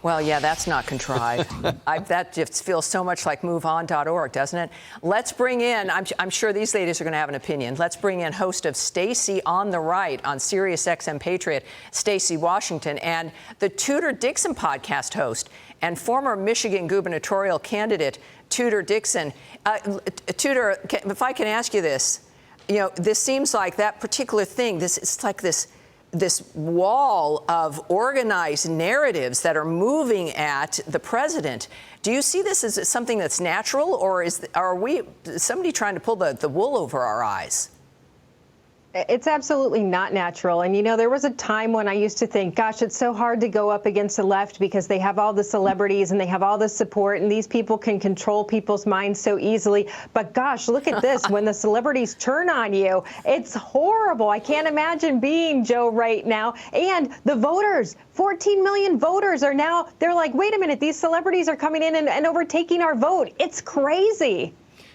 Well, yeah, that's not contrived. That just feels so much like moveon.org, doesn't it? Let's bring in, I'm sure these ladies are going to have an opinion. Let's bring in host of Stacy on the Right on Sirius XM Patriot, Stacy Washington, and the Tudor Dixon podcast host and former Michigan gubernatorial candidate, Tudor Dixon. Tudor, if I can ask you this, this seems like that particular thing, it's like this wall of organized narratives that are moving at the president. Do you see this as something that's natural, or is somebody trying to pull the wool over our eyes? It's absolutely not natural. And, there was a time when I used to think, gosh, it's so hard to go up against the left because they have all the celebrities and they have all the support and these people can control people's minds so easily. But gosh, look at this. When the celebrities turn on you, it's horrible. I can't imagine being Joe right now. And the voters, 14 million voters are now, they're like, wait a minute, these celebrities are coming in and overtaking our vote. It's crazy.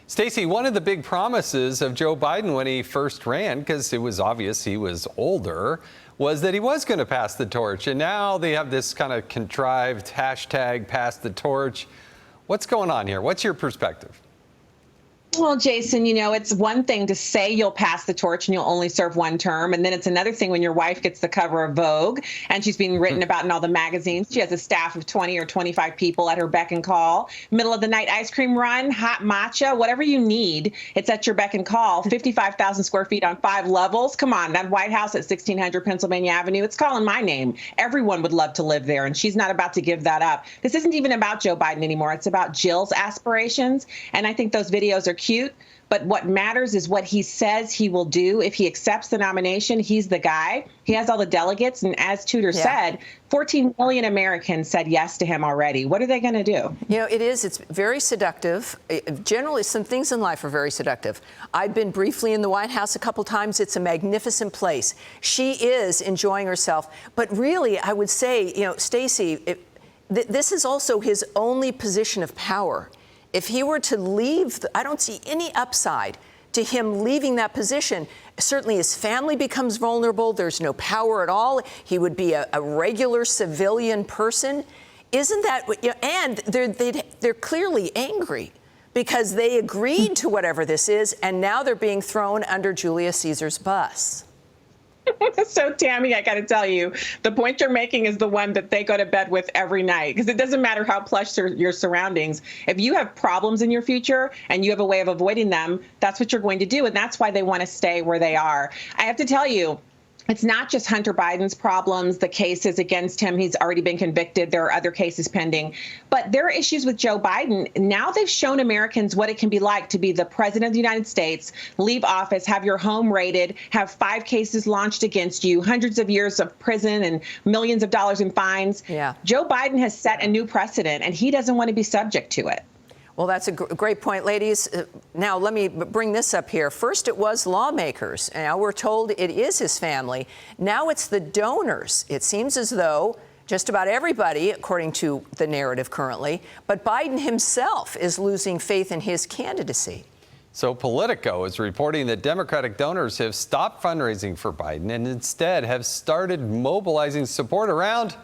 Stacey, one of the big promises of Joe Biden when he first ran, because it was obvious he was older, was that he was going to pass the torch. And now they have this kind of contrived hashtag pass the torch. What's going on here? What's your perspective? Well, Jason, it's one thing to say you'll pass the torch and you'll only serve one term. And then it's another thing when your wife gets the cover of Vogue and she's being written about in all the magazines. She has a staff of 20 or 25 people at her beck and call. Middle of the night ice cream run, hot matcha, whatever you need, it's at your beck and call. 55,000 square feet on 5 levels. Come on, that White House at 1600 Pennsylvania Avenue, it's calling my name. Everyone would love to live there, and she's not about to give that up. This isn't even about Joe Biden anymore. It's about Jill's aspirations. And I think those videos are cute, but what matters is what he says he will do. If he accepts the nomination, he's the guy. He has all the delegates. And as Tudor said, 14 million Americans said yes to him already. What are they going to do? It's very seductive. Generally, some things in life are very seductive. I've been briefly in the White House a couple times. It's a magnificent place. She is enjoying herself. But really, I would say, Stacy, this is also his only position of power. If he were to leave, I don't see any upside to him leaving that position. Certainly his family becomes vulnerable. There's no power at all. He would be a regular civilian person. Isn't that, and they're clearly angry because they agreed to whatever this is, and now they're being thrown under Julius Caesar's bus. So, Tammy, I got to tell you, the point you're making is the one that they go to bed with every night, because it doesn't matter how plush your surroundings. If you have problems in your future and you have a way of avoiding them, that's what you're going to do. And that's why they want to stay where they are. I have to tell you, it's not just Hunter Biden's problems, the cases against him. He's already been convicted. There are other cases pending. But there are issues with Joe Biden. Now they've shown Americans what it can be like to be the president of the United States, leave office, have your home raided, have 5 cases launched against you, hundreds of years of prison and millions of dollars in fines. Yeah. Joe Biden has set a new precedent, and he doesn't want to be subject to it. Well, that's a great point, ladies. Now, let me bring this up here. First, it was lawmakers. Now we're told it is his family. Now it's the donors. It seems as though just about everybody, according to the narrative currently, but Biden himself is losing faith in his candidacy. So Politico is reporting that Democratic donors have stopped fundraising for Biden and instead have started mobilizing support around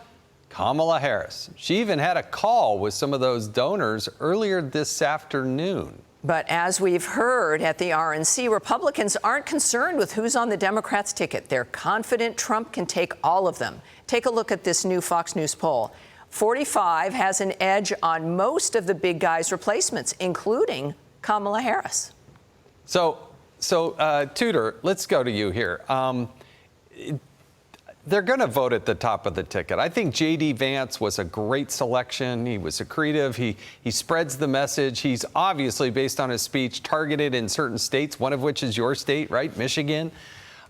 Kamala Harris. She even had a call with some of those donors earlier this afternoon. But as we've heard at the RNC, Republicans aren't concerned with who's on the Democrats' ticket. They're confident Trump can take all of them. Take a look at this new Fox News poll. 45 has an edge on most of the big guys' replacements, including Kamala Harris. So Tudor, let's go to you here. They're going to vote at the top of the ticket. I think J.D. Vance was a great selection. He was creative. He spreads the message. He's obviously, based on his speech, targeted in certain states, one of which is your state, right, Michigan.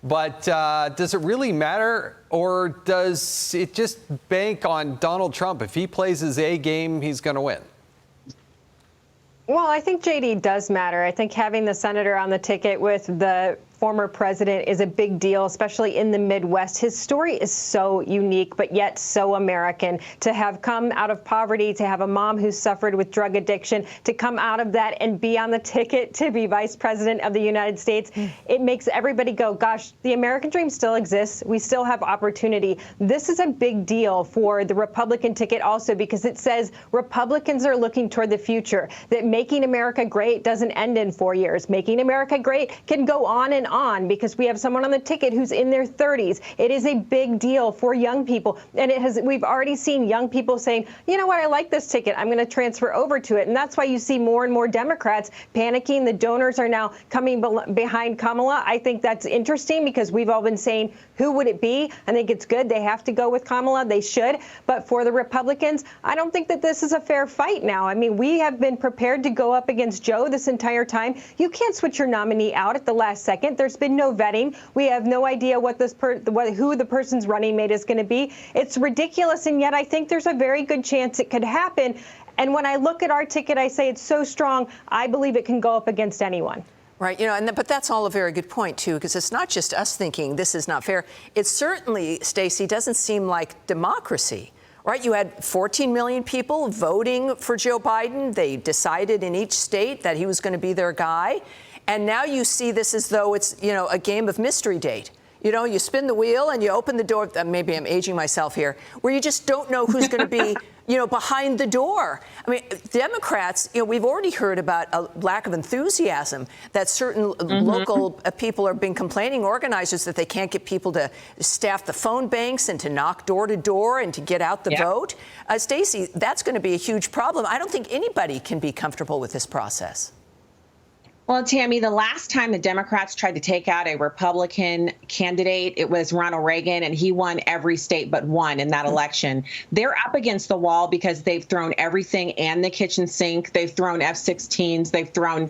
But does it really matter, or does it just bank on Donald Trump? If he plays his A game, he's going to win. Well, I think J.D. does matter. I think having the senator on the ticket with the former president is a big deal, especially in the Midwest. His story is so unique, but yet so American. To have come out of poverty, to have a mom who suffered with drug addiction, to come out of that and be on the ticket to be vice president of the United States, it makes everybody go, gosh, the American dream still exists. We still have opportunity. This is a big deal for the Republican ticket also because it says Republicans are looking toward the future, that making America great doesn't end in 4 years. Making America great can go on because we have someone on the ticket who's in their 30s. It is a big deal for young people. And we've already seen young people saying, you know what, I like this ticket. I'm going to transfer over to it. And that's why you see more and more Democrats panicking. The donors are now coming behind Kamala. I think that's interesting because we've all been saying, who would it be? I think it's good. They have to go with Kamala. They should. But for the Republicans, I don't think that this is a fair fight now. I mean, we have been prepared to go up against Joe this entire time. You can't switch your nominee out at the last second. There's been no vetting. We have no idea who the person's running mate is going to be. It's ridiculous, and yet I think there's a very good chance it could happen. And when I look at our ticket, I say it's so strong, I believe it can go up against anyone. Right, but that's all a very good point, too, because it's not just us thinking this is not fair. It certainly, Stacy, doesn't seem like democracy. Right, you had 14 million people voting for Joe Biden. They decided in each state that he was going to be their guy. And now you see this as though it's, a game of mystery date. You spin the wheel and you open the door. Maybe I'm aging myself here, where you just don't know who's going to be, behind the door. I mean, Democrats, we've already heard about a lack of enthusiasm that certain local people have been complaining, organizers, that they can't get people to staff the phone banks and to knock door to door and to get out the vote. Stacy, that's going to be a huge problem. I don't think anybody can be comfortable with this process. Well, Tammy, the last time the Democrats tried to take out a Republican candidate, it was Ronald Reagan, and he won every state but one in that election. They're up against the wall because they've thrown everything and the kitchen sink. They've thrown F-16s. They've thrown,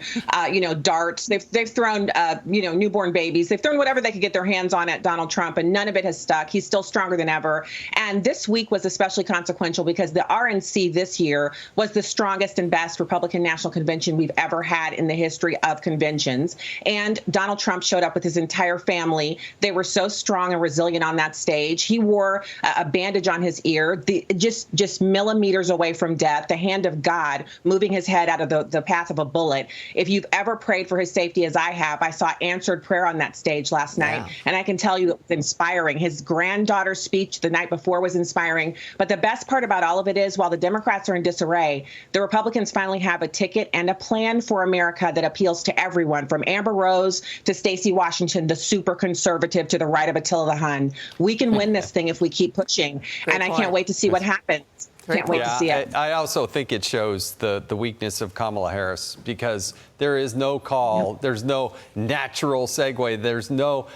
darts. They've thrown, newborn babies. They've thrown whatever they could get their hands on at Donald Trump, and none of it has stuck. He's still stronger than ever. And this week was especially consequential because the RNC this year was the strongest and best Republican National Convention we've ever had in the history of conventions. And Donald Trump showed up with his entire family. They were so strong and resilient on that stage. He wore a bandage on his ear, just millimeters away from death, the hand of God moving his head out of the path of a bullet. If you've ever prayed for his safety, as I have, I saw answered prayer on that stage last night. And I can tell you it was inspiring. His granddaughter's speech the night before was inspiring. But the best part about all of it is, while the Democrats are in disarray, the Republicans finally have a ticket and a plan for America that appeals to everyone, from Amber Rose to Stacy Washington, the super conservative to the right of Attila the Hun. We can win this thing if we keep pushing. I can't wait to see what happens. Can't wait to see it. I also think it shows the weakness of Kamala Harris because there is no call. There's no natural segue.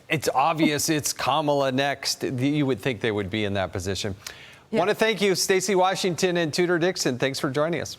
It's obvious it's Kamala next. You would think they would be in that position. Want to thank you, Stacy Washington and Tudor Dixon. Thanks for joining us.